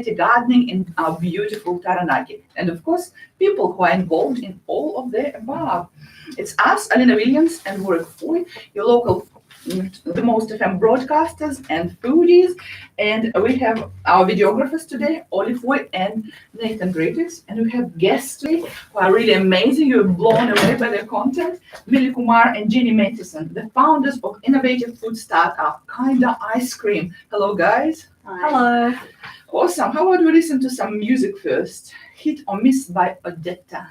gardening in our beautiful Taranaki. And of course, people who are involved in all of the above. It's us, Alina Williams and Warwick Foy, your local the most FM broadcasters and foodies. And we have our videographers today, Olive Foy and Nathan Greatix. And we have guests today who are really amazing. You're blown away by their content. Millie Kumar and Jenny Matheson, the founders of innovative food startup, Kinda Ice Cream. Hello, guys. Hi. Hello. Awesome. How about we listen to some music first? Hit or Miss by Odetta.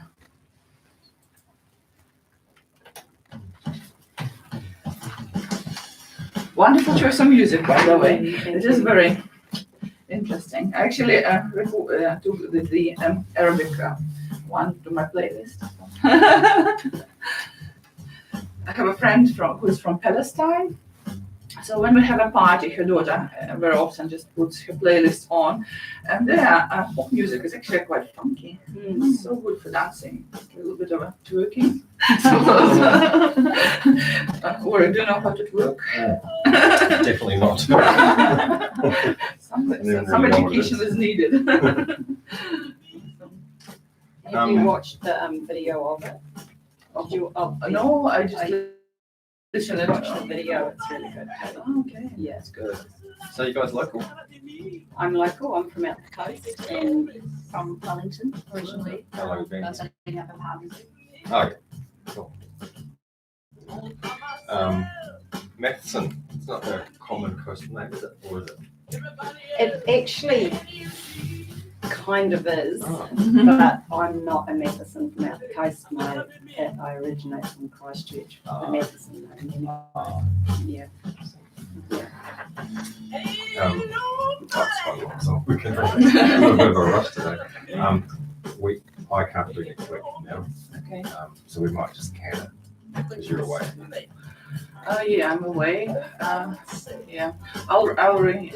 Wonderful choice of music, by the way. It is very interesting. I actually took the Arabic one to my playlist. I have a friend who is from Palestine. So when we have a party, her daughter very often just puts her playlist on, and their pop music is actually quite funky. It's so good for dancing. A little bit of a twerking. Or do you know how to twerk? Definitely not. Some education is needed. Have you watched the video of it? No, I just listen I and watched the video. It's really good. Oh, okay, Yeah. that's good. So you guys local? I'm local. I'm from out the coast and from Wellington originally. How long have you been? Setting up apartments. Oh, yeah. Cool. Matheson, it's not a common coastal name, is it? Or is it? It actually kind of is, Oh. but I'm not a Matheson from out the coast. I originate from Christchurch. The Matheson name. Yeah. That's fun. So we can have a bit of a rush today. I can't do next week now, Okay. so we might just can it because you're away. Oh yeah, I'm away. Yeah, I'll ring.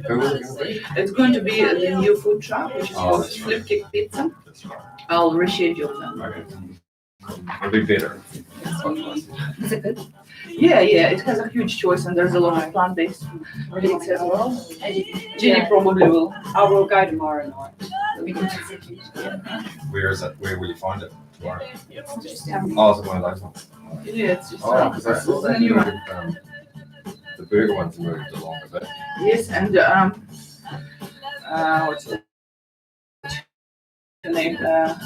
Who will it going to be? It's going to be the new food truck, which is called that's right. Flipkick Pizza. That's right. I'll reschedule them. Okay. It'll be better. Is it good? Yeah, it has a huge choice, and there's a lot of plant-based meats as well. Jenny probably will. I will go tomorrow night. Where is it? Where will you find it tomorrow? It's just Oh, is it one of those ones? Yeah, it's just Oh, because I it's saw a that new moved, one. the burger one's moved along a bit. Yes, and what's the name? The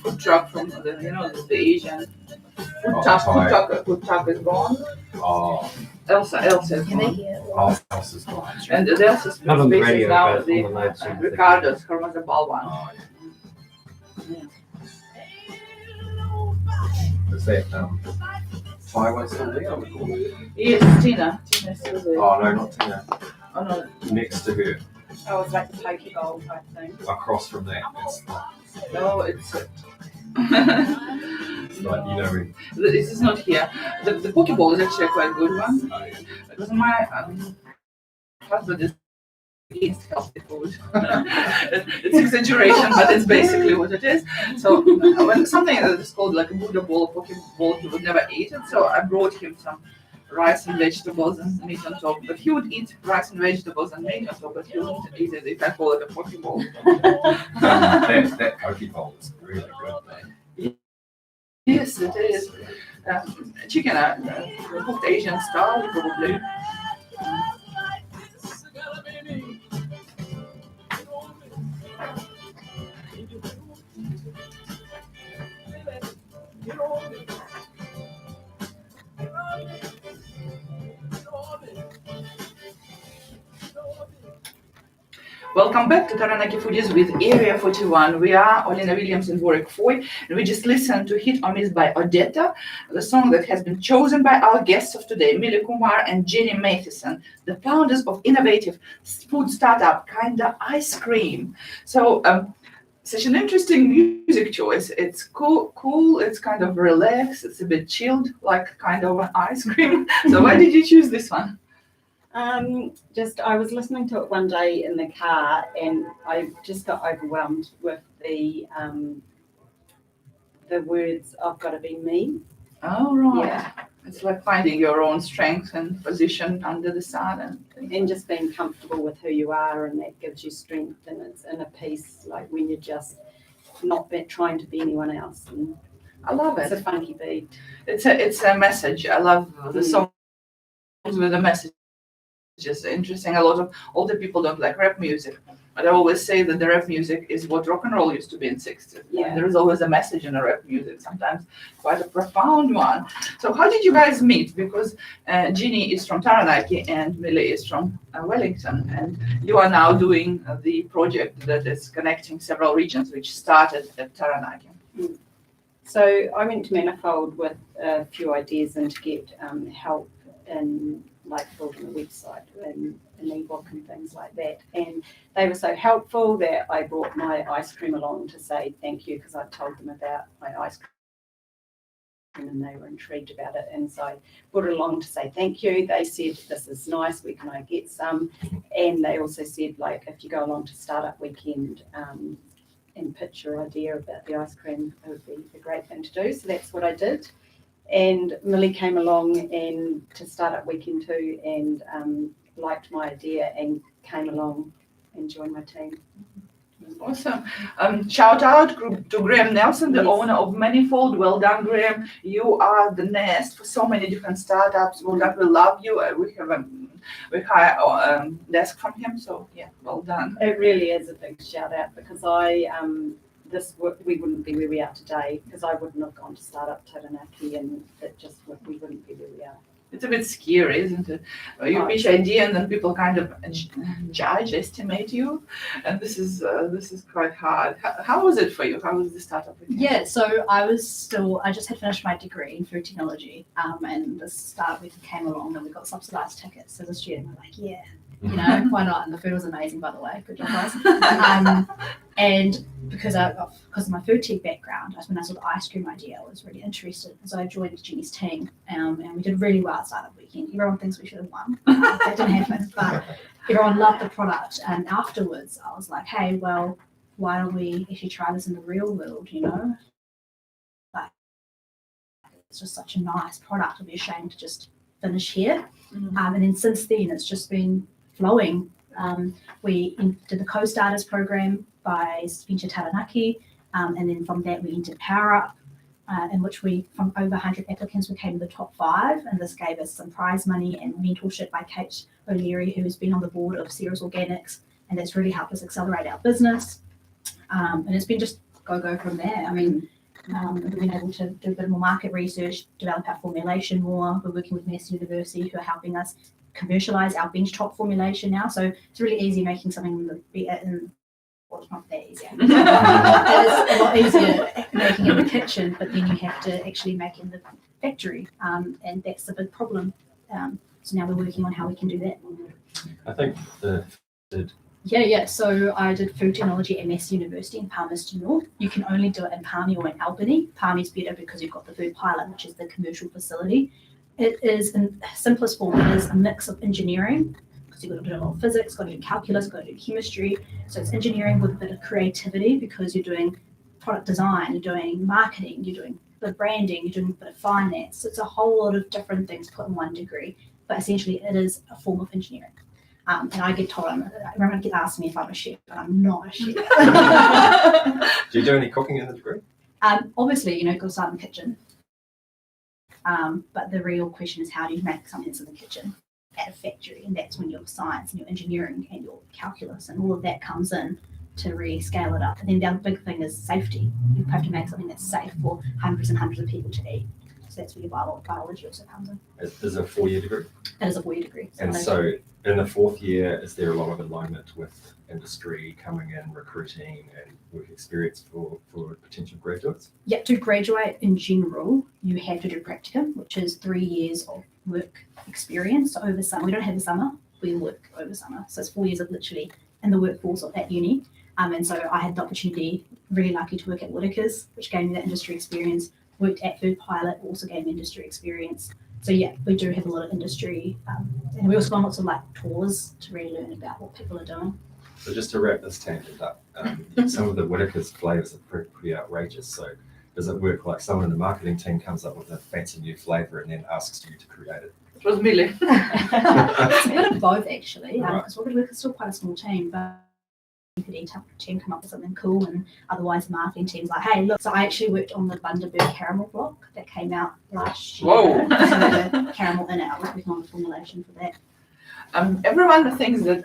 food truck from the Asian food truck is gone. Oh, Elsa is gone. else is gone. And the Elsa's Not on the space is radio, now but on the live stream. Ricardo's Karmazabal one. Oh, yeah. Is that Taiwan still there? I would call it. Yes, Tina. Tina's still there. Oh no, not Tina. Oh no. Next to her, Oh, it's like the poke bowl type thing. across from that, No, it's. it's like when. This is not here. The Pokeball is actually a quite good one. Because my husband is against healthy food. It's exaggeration, but it's basically what it is. So when something that is called like a Buddha ball or Pokeball, he would never eat it. So I brought him some rice and vegetables and meat on top. But he would eat rice and vegetables and meat on top, but he wouldn't eat it if I call it a Pokeball. That Pokeball is really good. Yes, it is. Chicken, cooked Asian style, probably. Welcome back to Taranaki Foodies with Area 41. We are Olina Williams and Warwick Foy, and we just listened to Hit or Miss by Odetta, the song that has been chosen by our guests of today, Millie Kumar and Jenny Matheson, the founders of innovative food startup Kinda Ice Cream. So, such an interesting music choice. It's cool, it's kind of relaxed, it's a bit chilled, like kind of an ice cream. So why did you choose this one? I was listening to it one day in the car and I just got overwhelmed with the words "I've got to be me." Oh, right. Yeah. It's like finding your own strength and position under the sun And just being comfortable with who you are, and that gives you strength, and it's in a peace, like when you're just not trying to be anyone else. And I love it's a it. funky beat. It's a message. I love the songs with the message. It's just interesting. A lot of older people don't like rap music, but I always say that the rap music is what rock and roll used to be in '60s. Yeah. And there is always a message in the rap music, sometimes quite a profound one. So how did you guys meet? Because Jeannie is from Taranaki and Millie is from Wellington, and you are now doing the project that is connecting several regions, which started at Taranaki. So I went to Manifold with a few ideas and to get help in like building a website and an ebook and things like that. And they were so helpful that I brought my ice cream along to say thank you, because I told them about my ice cream and they were intrigued about it. And so I brought it along to say thank you. They said, this is nice, where can I get some? And they also said, like, if you go along to Startup Weekend and pitch your idea about the ice cream, it would be a great thing to do. So that's what I did. And Millie came along and to Startup Weekend too, and liked my idea and came along and joined my team. Awesome. Shout out to Graham Nelson, the Yes. owner of Manifold. Well done, Graham. You are the nest for so many different startups. Well done. We love you. We hire a desk from him. So yeah, well done. It really is a big shout out, because we wouldn't be where we are today, because I wouldn't have gone to Startup Taranaki, and we wouldn't be where we are. It's a bit scary, isn't it? You pitch idea and then people kind of judge, estimate you, and this is quite hard. How was it for you? How was the startup? Yeah, so I just had finished my degree in food technology, and the startup week came along and we got subsidised tickets as a student. We're like, yeah, why not? And the food was amazing, by the way. Good job, guys. And because of my food tech background, when I saw the ice cream idea, I was really interested. So I joined Jeannie's team, and we did really well at Startup Weekend. Everyone thinks we should have won. That didn't happen, but everyone loved the product. And afterwards, I was like, hey, well, why don't we actually try this in the real world, Like, it's just such a nice product. It'd be a shame to just finish here. Mm-hmm. And then since then, it's just been flowing. We did the co-starters program by Venture Taranaki, and then from that we entered Power Up, in which from over 100 applicants, we came to the top 5, and this gave us some prize money and mentorship by Kate O'Leary, who has been on the board of Ceres Organics, and that's really helped us accelerate our business. And it's been just go from there. I mean, we've been able to do a bit more market research, develop our formulation more. We're working with Mass University, who are helping us commercialize our benchtop formulation now. So it's really easy making something well, it's not that easy. It's a lot easier making in the kitchen, but then you have to actually make it in the factory, and that's the big problem. So now we're working on how we can do that. I think Yeah. So I did food technology at Mass University in Palmerston North. You can only do it in Palmy or in Albany. Palmy's better because you've got the food pilot, which is the commercial facility. It is, in simplest form, it is a mix of engineering, because you've got to do a lot of physics, got to do calculus, got to do chemistry. So it's engineering with a bit of creativity, because you're doing product design, you're doing marketing, you're doing the branding, you're doing a bit of finance. So it's a whole lot of different things put in one degree, but essentially it is a form of engineering. And I get told, everyone gets asked me if I'm a chef, but I'm not a chef. do you do any cooking in the degree? Obviously, go start in the kitchen. But the real question is, how do you make something that's in the kitchen at a factory? And that's when your science and your engineering and your calculus and all of that comes in to really scale it up. And then the other big thing is safety. You have to make something that's safe for hundreds and hundreds of people to eat. So that's where your biology also comes in. Is it a 4-year degree? That is a 4-year degree. And so in the 4th year, is there a lot of alignment with industry coming in, recruiting and work experience for potential graduates? Yeah, to graduate in general, you have to do practicum, which is 3 years of work experience. So over summer, we don't have the summer, we work over summer. So it's 4 years of literally in the workforce at uni. And so I had the opportunity, really lucky, to work at Whittaker's, which gave me that industry experience. Worked at Food Pilot, also gave me industry experience. So yeah, we do have a lot of industry, and we also go on lots of tours to really learn about what people are doing. So just to wrap this tangent up, some of the Whittaker's flavours are pretty outrageous. So does it work like someone in the marketing team comes up with a fancy new flavor and then asks you to create it? It was Millie. It's a bit of both actually, Right. because we're still quite a small team, but the team come up with something cool, and otherwise the marketing team's like, hey, look. So I actually worked on the Bundaberg caramel block that came out last year. Whoa. So the caramel in it, I was working on the formulation for that. Everyone thinks that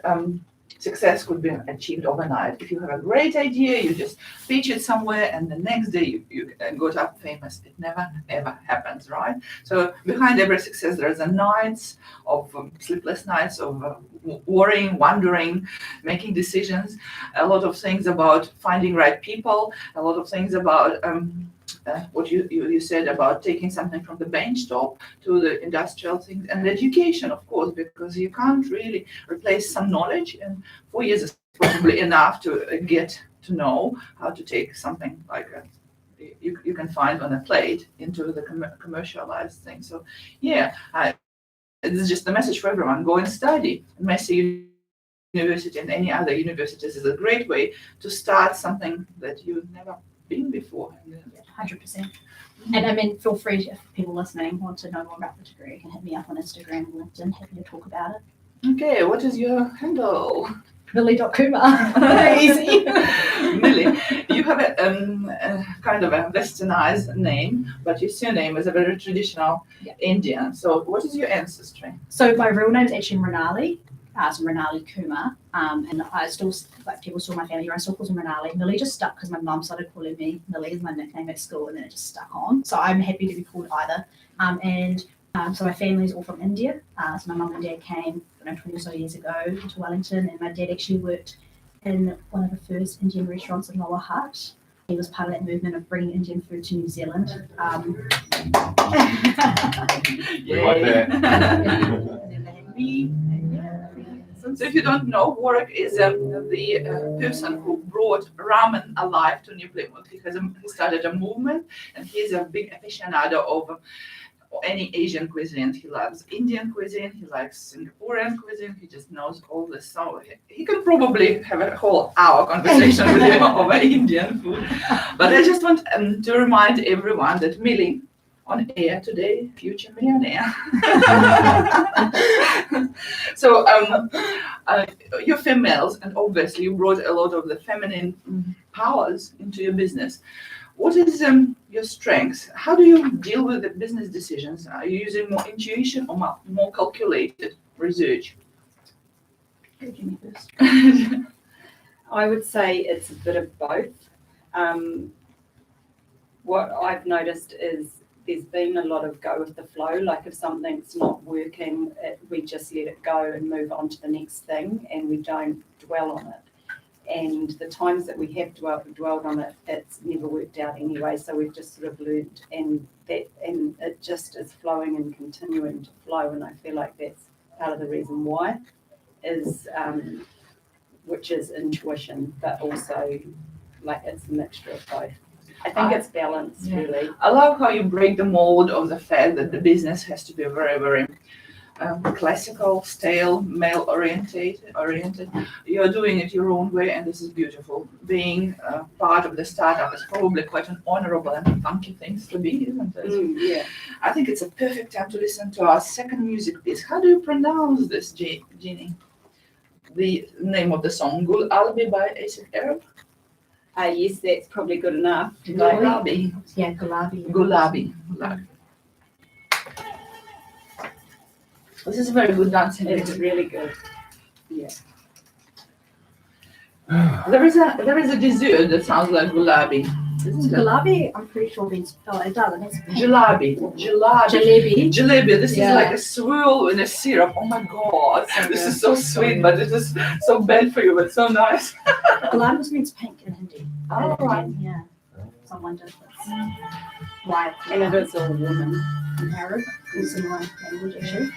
success could be achieved overnight. If you have a great idea, you just pitch it somewhere, and the next day you got up famous. It never ever happens, right? So behind every success, there's a nights of sleepless nights of worrying, wondering, making decisions. A lot of things about finding right people. A lot of things about what you said about taking something from the bench top to the industrial things, and education, of course, because you can't really replace some knowledge, and 4 years is probably enough to get to know how to take something like you can find on a plate into the commercialized thing. So yeah, this is just a message for everyone: go and study. Massey University and any other universities is a great way to start something that you've never been before. 100%. And I mean, feel free if people listening want to know more about the degree, you can hit me up on Instagram and LinkedIn. Happy to talk about it. Okay, what is your handle? Millie.Kumar. Very easy. Millie, you have a kind of a westernized name, but your surname is a very traditional Indian. So what is your ancestry? So my real name is actually Mrinali. So Mrinali Kumar. And I still, like people saw my family, I still call them Mrinali. Millie just stuck because my mum started calling me Millie as my nickname at school, and then it just stuck on. So I'm happy to be called either. So my family's all from India. So my mum and dad came 20 or so years ago to Wellington, and my dad actually worked in one of the first Indian restaurants in Lower Hutt. He was part of that movement of bringing Indian food to New Zealand. We like that. And then they had me, and yeah. So if you don't know, Warwick is the person who brought ramen alive to New Plymouth. He started a movement, and he's a big aficionado of any Asian cuisine. He loves Indian cuisine, he likes Singaporean cuisine, he just knows all this. So he can probably have a whole hour conversation with you over Indian food. But I just want to remind everyone that Millie, on air today, future millionaire. So you're females, and obviously you brought a lot of the feminine powers into your business. What is your strengths? How do you deal with the business decisions? Are you using more intuition or more calculated research? I would say it's a bit of both. What I've noticed is there's been a lot of go with the flow. Like if something's not working, we just let it go and move on to the next thing, and we don't dwell on it. And the times that we have dwelled on it, it's never worked out anyway. So we've just sort of learned, and it just is flowing and continuing to flow. And I feel like that's part of the reason why is, which is intuition, but also like it's a mixture of both. I think it's balanced, really. I love how you break the mold of the fact that the business has to be very, very classical, stale, male-oriented. You're doing it your own way, and this is beautiful. Being part of the startup is probably quite an honorable and funky thing to be, isn't it? Yeah. I think it's a perfect time to listen to our second music piece. How do you pronounce this, Jeannie? The name of the song, Gul Albi by Acid Arab? Yes, that's probably good enough. Gulabi. Yeah, Gulabi. Gulabi. This is a very good dancing. It's really good. Yeah. There is a dessert that sounds like gulabi. Isn't it? Gulabi, I'm pretty sure means, it does. It has Jalebi. Jalebi. This Yeah. is like a swirl in a syrup. Oh my god. This is so sweet, but it is so bad for you, but so nice. Gulabi means pink in Hindi. Oh, right. Yeah. Someone does this. Why? And it is all woman. In Arab, it's similar language actually.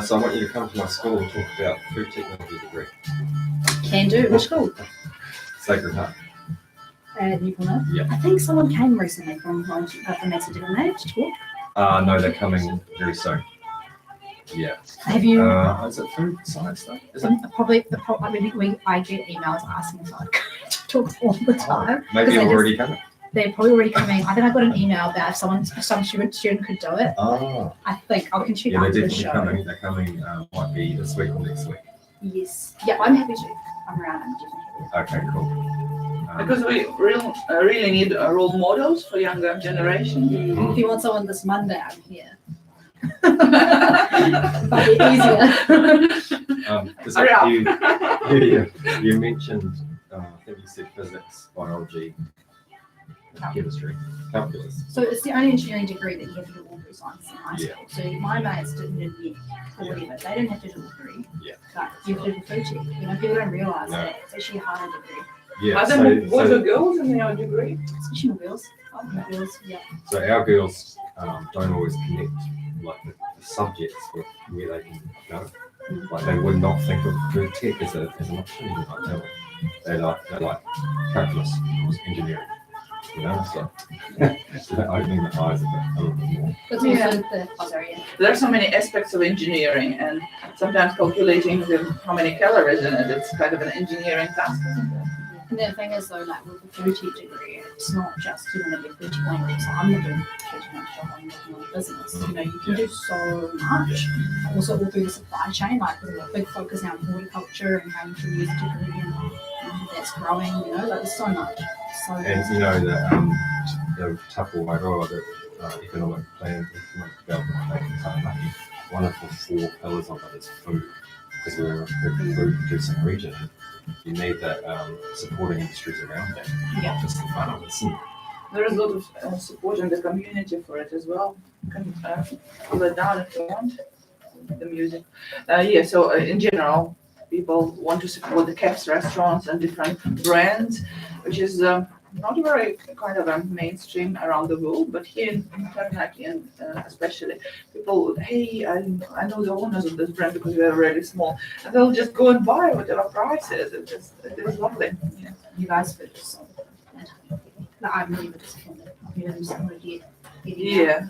So I want you to come to my school and talk about food technology degree. Can do. Which school? Sacred Heart. Newport. Yeah. I think someone came recently from Mason Dillon to talk. No, they're coming very soon. Yeah. Have you? Is it food science though? Is it? Probably. I get emails asking if I'd go. talks all the time. Maybe Because already coming. They're probably already coming. I think I got an email about if some student could do it. Oh, I think I can check yeah, they're after the definitely show. coming. They're coming. Might be this week or next week. Yes. Yeah, I'm happy to. I'm around. I'm definitely happy. Okay, cool. Because we really need role models for younger generation. If you want someone this Monday, I'm here. Might be easier. Is Hurry it you mentioned, I think you said physics, biology, chemistry, calculus. So it's the only engineering degree that you have to do all through science in high Yeah. school. So my mates didn't in year or whatever. They didn't have to do all three. Yeah. But you have to do food tech. You know, people don't realise No. that it's actually a harder degree. Yeah, Are there boys or girls in your degree? Especially girls. Girls, yeah. so our girls don't always connect like the subjects with where they can go. Like they would not think of food tech as an option. Like they like calculus, engineering. You know, so they're opening the eyes a little bit more. But Yeah. also sorry, yeah. There are so many aspects of engineering, and sometimes calculating how many calories in it, it's kind of an engineering task, isn't it? And the thing is though, like with the food tech degree, it's not just you're going to be food tech only. So I'm not doing food tech job, I'm working on a business. You know, you can do so much. Also all through the supply chain, like there's a big focus now on horticulture and how you can use a degree and that's growing, you know, like there's so much. So And you know that the Tapu Mairoa, the economic development plan in Taranaki, one of the 4 pillars of it is food, because we're a big food producing region. You need that supporting industries around that, not just the farmers. There is a lot of support in the community for it as well. You can pull it down if you want, the music. So in general, people want to support the cafes, restaurants, and different brands, which is not very kind of a mainstream around the world, but here in Taranaki and especially, people, hey, I know the owners of this brand because we're really small, and they'll just go and buy whatever price is. It is lovely. Yeah. you guys food is so fantastic. Like, I'm really disappointed. You know, something to get. Yeah,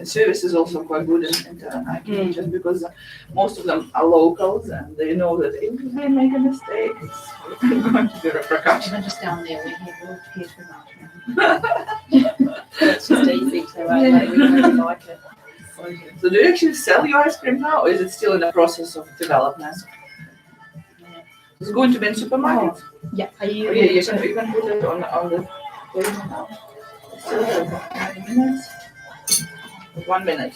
service is also quite good in Taranaki, just because most of them are locals and they know that if they make a mistake, it's going to be repercussions. Even just down there, we're here too much. It's just easy to, like, we really like it. So good. So do you actually sell your ice cream now, or is it still in the process of development? It's going to be in supermarkets? Yeah, are Oh, you? yeah, you can put it on the table now. Still have 9 minutes. 1 minute.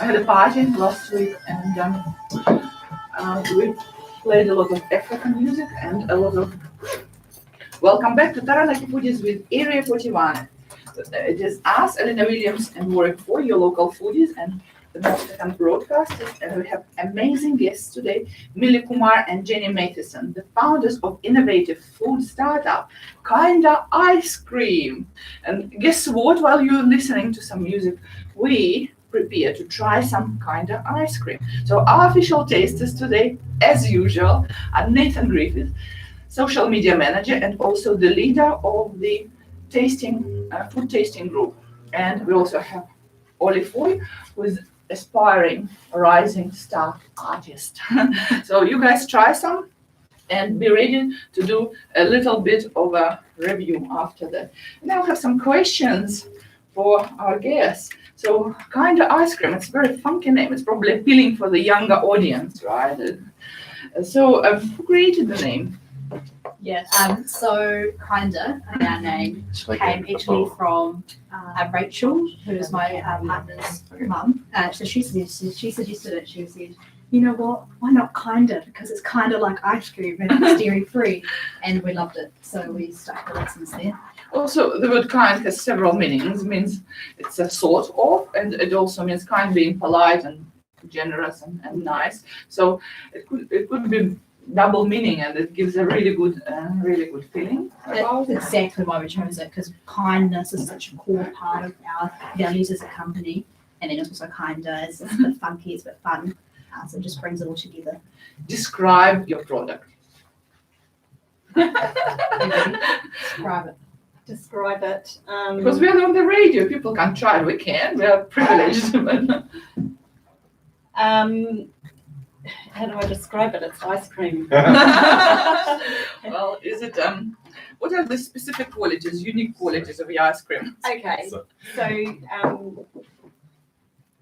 I had a party last week, and we played a lot of African music and a lot of. Welcome back to Taranaki Foodies with Area 41. It is us, Elena Williams, and Warwick for your local foodies and the Mexican broadcasters, and we have amazing guests today, Millie Kumar and Jenny Matheson, the founders of innovative food startup, Kinda Ice Cream. And guess what? While you're listening to some music, we prepare to try some Kinda Ice Cream. So our official tasters today, as usual, are Nathan Griffith, social media manager, and also the leader of the food tasting group. And we also have Ollie Foy, who is aspiring rising star artist. So you guys try some and be ready to do a little bit of a review after that. Now I have some questions for our guests. So Kinda Ice Cream, it's a very funky name. It's probably appealing for the younger audience, right? So who created the name? Yeah, so Kinda, our name, came actually from Rachel, who is my partner's mum. So she suggested it. She said, you know what, why not Kinda? Because it's kind of like ice cream and it's dairy-free. And we loved it, so we stuck with it since then. Also, the word kind has several meanings. It means it's a sort of, and it also means kind being polite and generous and nice. So it could be double meaning, and it gives a really good feeling about That's exactly why we chose it, because kindness is such a core part of our values as a company. And then it's also Kinda, it's a bit funky, it's a bit fun. So it just brings it all together. Describe your product. Describe it. Describe it. Because we are on the radio, people can't try it. We can. We are privileged. how do I describe it? It's ice cream. Well, is it what are the specific qualities, unique qualities of your ice cream? Okay, So- so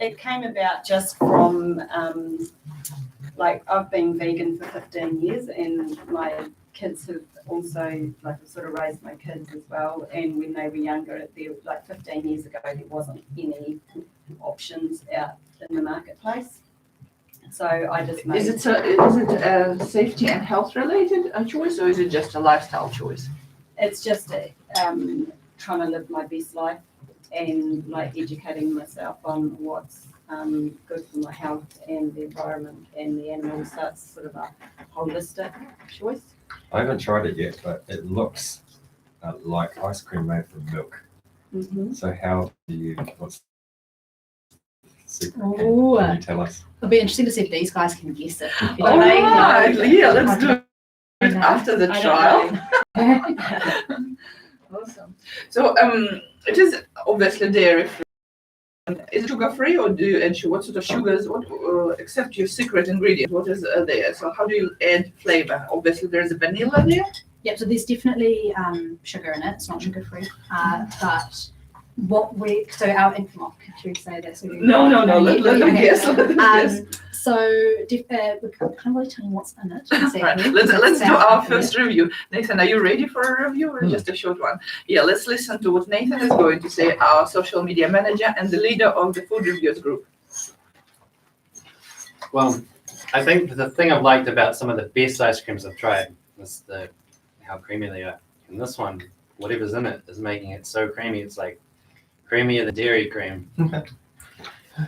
it came about just from like I've been vegan for 15 years, and my kids have also like I've sort of raised my kids as well. And when they were younger, there like 15 years ago, there wasn't any options out in the marketplace. So I just made Is it a safety and health related choice, or is it just a lifestyle choice? it's just trying to live my best life and like educating myself on what's good for my health and the environment and the animals. So it's sort of a holistic choice. I haven't tried it yet, but it looks like ice cream made from milk. Mm-hmm. So how do you, what's the secret? Ooh. Can you tell us? It'll be interesting to see if these guys can guess it. All right, yeah, let's do it after the I trial. don't know. Awesome. So it is obviously dairy free. Is it sugar free, or do you add sugar? What sort of sugars? What except your secret ingredient? What is there? So how do you add flavor? Obviously there is a vanilla there. Yep, so there's definitely sugar in it. It's not sugar free. But what we, so our infant, should we say that? So No. Let them Okay. guess. Let them guess. So we can't really tell you what's in it. Right, Exactly. let's do Sound- our first review. Nathan, are you ready for a review or just a short one? Yeah, let's listen to what Nathan is going to say, our social media manager and the leader of the food reviews group. Well, I think the thing I've liked about some of the best ice creams I've tried is how creamy they are. And this one, whatever's in it is making it so creamy. It's like creamier than dairy cream.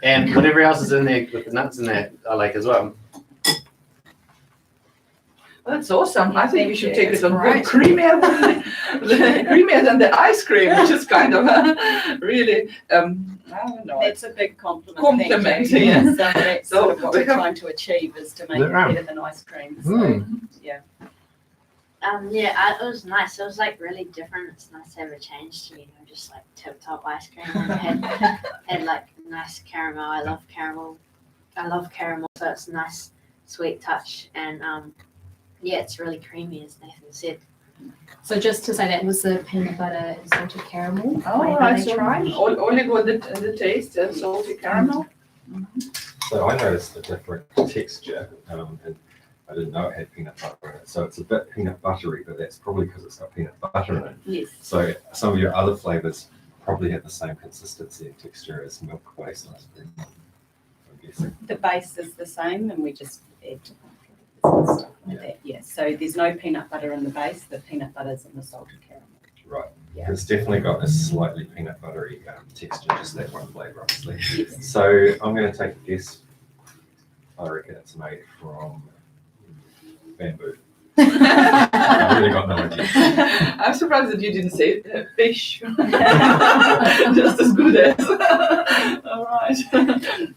And whatever else is in there with the nuts in there, I like as well. That's awesome. I think we should take Thank it on you. board. Right. Creamier than the ice cream, which is kind of really, I don't know. That's a big compliment. Compliment, Thank you. yeah. So that's So sort of what we we're have- trying to achieve is to make it Yeah. better than ice cream. So Mm. yeah. Yeah, it was nice. It was like really different. It's nice to have a change to, just like tip top ice cream. And it had like nice caramel. I love caramel. So it's a nice sweet touch. And yeah, it's really creamy, as Nathan said. So just to say that was the peanut butter and salted caramel Oh, flavor right. they So tried. only got the taste, salty caramel. So I noticed a different texture, and I didn't know it had peanut butter in it. So it's a bit peanut buttery, but that's probably because it's got peanut butter in it. Yes. So some of your other flavors probably have the same consistency and texture as milk-based ice cream, I'm guessing. The base is the same, and we just add different flavors and stuff like that. Yeah. So there's no peanut butter in the base. The peanut butter's in the salted caramel. Right. Yeah. It's definitely got a slightly peanut buttery texture, just that one flavor, obviously. Yes. So I'm going to take a guess. I reckon it's made from bamboo. I really got no idea. I'm surprised that you didn't say fish. Just as good as. All right.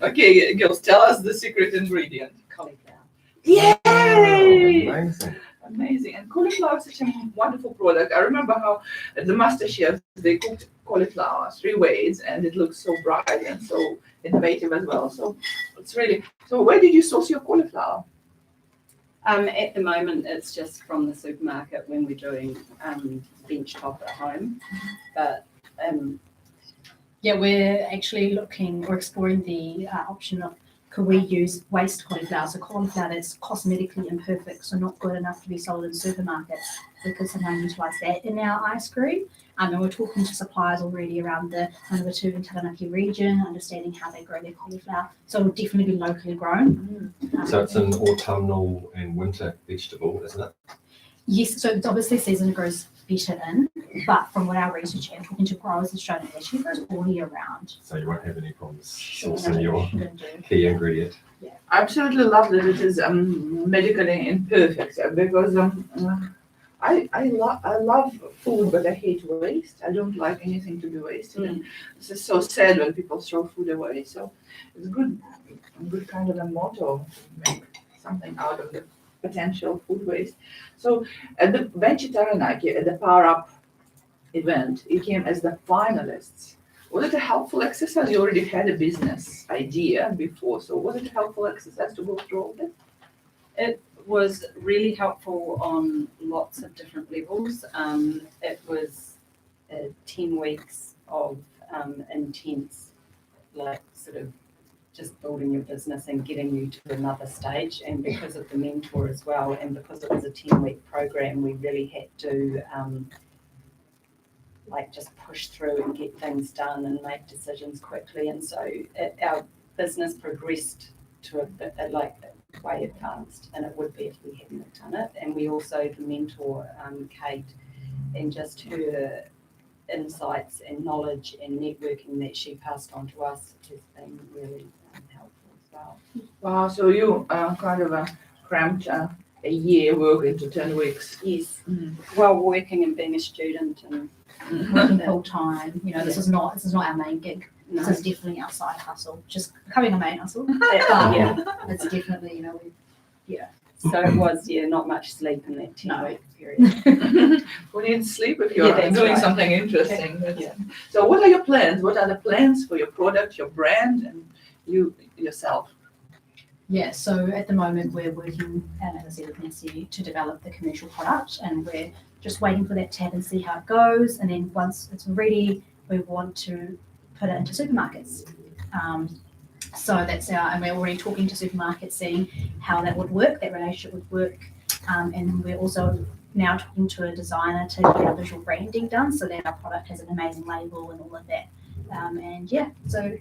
Okay, girls, tell us the secret ingredient. Cauliflower. Yay! Amazing. Amazing. And cauliflower is such a wonderful product. I remember how at the master chefs they cooked cauliflower 3 ways and it looks so bright and so innovative as well. So it's really, so where did you source your cauliflower? At the moment, it's just from the supermarket when we're doing bench top at home. But Yeah, we're actually looking or exploring the option of could we use waste cauliflower, so cauliflower that's cosmetically imperfect, so not good enough to be sold in supermarkets. We could somehow utilise that in our ice cream. And we're talking to suppliers already around the Manawatu and Taranaki region, understanding how they grow their cauliflower. So it'll definitely be locally grown. So it's an autumnal and winter vegetable, isn't it? Yes, so it's obviously season it grows better in, but from what our research and talking to growers has shown, it actually grows all year round. So you won't have any problems sourcing your Shouldn't do. key ingredient. I absolutely love that it is medically imperfect because I love food, but I hate waste. I don't like anything to be wasted. And this is so sad when people throw food away. So it's good kind of a motto to make something out of the potential food waste. So at the Venture Taranaki, at the Power Up event, you came as the finalists. Was it a helpful exercise? You already had a business idea before, so was it a helpful exercise to go through all this? It was really helpful on lots of different levels. It was 10 weeks of intense, like sort of just building your business and getting you to another stage. And because of the mentor as well, and because it was a 10-week program, we really had to like just push through and get things done and make decisions quickly. And so our business progressed to a bit like way advanced than it would be if we hadn't done it. And we also, the mentor, Kate, and just her insights and knowledge and networking that she passed on to us has been really helpful as well. Wow, so you kind of cramped a year work into 10 weeks. Yes, Mm. while working and being a student and Working full time, this is not our main gig. no, This is definitely our side hustle, just becoming a main hustle. yeah. It's definitely, So it was not much sleep in that 10-week period. Who needs sleep if you're Yeah, that's doing right. something interesting? Yeah. So what are your plans? What are the plans for your product, your brand, and you yourself? Yeah, so at the moment we're working, as I said with Nancy, to develop the commercial product, and we're just waiting for that to happen, see how it goes, and then once it's ready, we want to put it into supermarkets. So that's and we're already talking to supermarkets, seeing how that would work, that relationship would work, and we're also now talking to a designer to get our visual branding done, so that our product has an amazing label and all of that. And yeah, so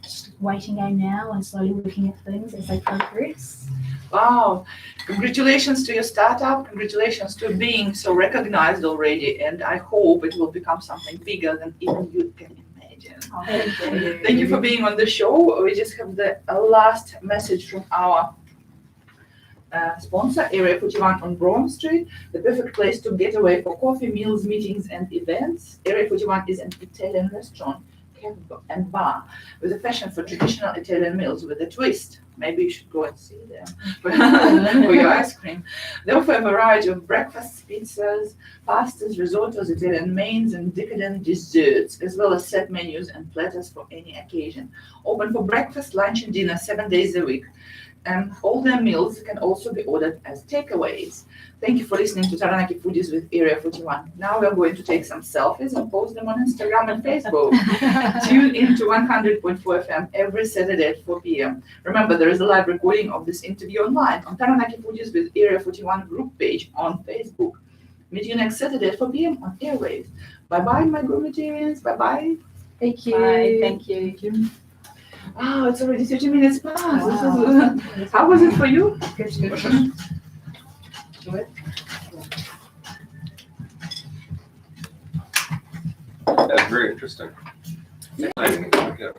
just waiting game now and slowly looking at things as they progress. Wow, congratulations to your startup. Congratulations to being so recognized already. And I hope it will become something bigger than even you can imagine. Oh, thank you. Thank you for being on the show. We just have the last message from our sponsor, Area 41 on Brougham Street, the perfect place to get away for coffee, meals, meetings, and events. Area 41 is an Italian restaurant and bar with a passion for traditional Italian meals with a twist. Maybe you should go and see them for your ice cream. They offer a variety of breakfasts, pizzas, pastas, risottos, Italian mains, and decadent desserts, as well as set menus and platters for any occasion. Open for breakfast, lunch, and dinner 7 days a week. And all their meals can also be ordered as takeaways. Thank you for listening to Taranaki Foodies with Area 41. Now we're going to take some selfies and post them on Instagram and Facebook. Tune in to 100.4 FM every Saturday at 4 p.m. Remember, there is a live recording of this interview online on Taranaki Foodies with Area 41 group page on Facebook. Meet you next Saturday at 4 p.m. on Airwaves. Bye-bye, my groovitarians. Bye-bye. Thank you. Bye, thank you. Wow, it's already 30 minutes past. Wow. How was it for you? Good. That's very interesting. Fascinating. Yeah.